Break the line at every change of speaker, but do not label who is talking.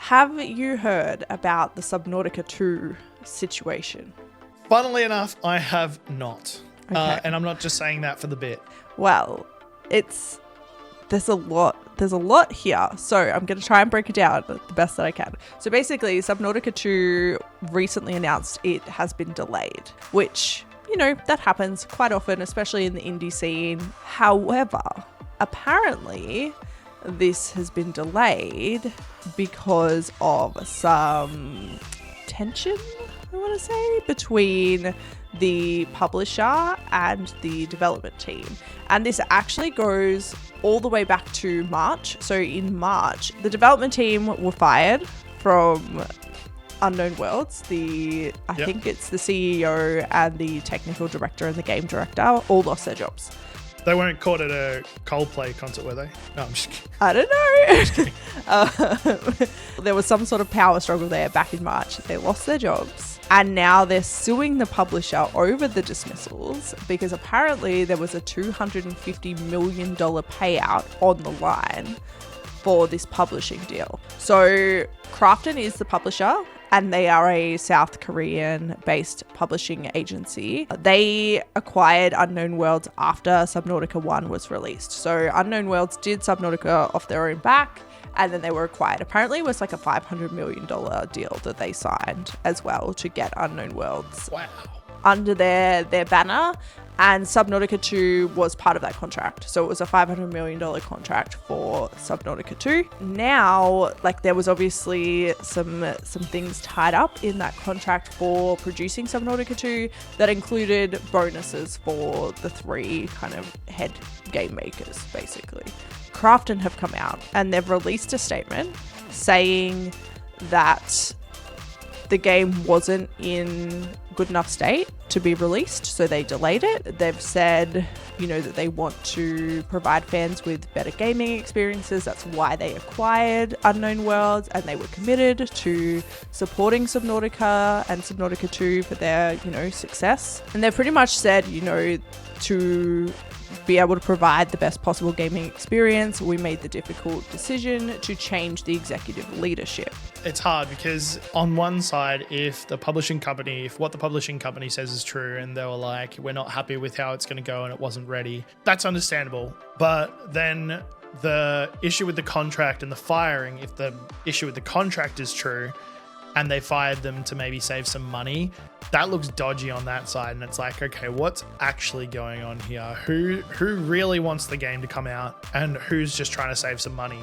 have you heard about the Subnautica 2 situation?
Funnily enough, I have not.
Okay.
And I'm not just saying that for the bit.
Well, there's a lot here. So I'm going to try and break it down the best that I can. So basically, Subnautica 2 recently announced it has been delayed, which, that happens quite often, especially in the indie scene. However, apparently this has been delayed because of some tension, I want to say, between the publisher and the development team. And this actually goes all the way back to March. So in March, the development team were fired from Unknown Worlds. I think it's the CEO and the technical director and the game director all lost their jobs.
They weren't caught at a Coldplay concert, were they? No, I'm just kidding.
I don't know. There was some sort of power struggle there back in March. They lost their jobs. And now they're suing the publisher over the dismissals because apparently there was a $250 million payout on the line for this publishing deal. So Krafton is the publisher, and they are a South Korean-based publishing agency. They acquired Unknown Worlds after Subnautica 1 was released. So Unknown Worlds did Subnautica off their own back, and then they were acquired. Apparently it was like a $500 million deal that they signed as well to get Unknown Worlds under their banner. And Subnautica 2 was part of that contract. So it was a $500 million contract for Subnautica 2. Now, there was obviously some things tied up in that contract for producing Subnautica 2 that included bonuses for the three kind of head game makers, basically. Krafton have come out and they've released a statement saying that the game wasn't in good enough state to be released, so they delayed it. They've said, that they want to provide fans with better gaming experiences. That's why they acquired Unknown Worlds, and they were committed to supporting Subnautica and Subnautica 2 for their, success. And they've pretty much said, to be able to provide the best possible gaming experience, we made the difficult decision to change the executive leadership.
It's hard because on one side, if what the publishing company says is true and they were like, we're not happy with how it's going to go and it wasn't ready, that's understandable. But then the issue with the contract and the firing, if the issue with the contract is true and they fired them to maybe save some money, that looks dodgy on that side. And it's like, okay, what's actually going on here? Who really wants the game to come out and who's just trying to save some money?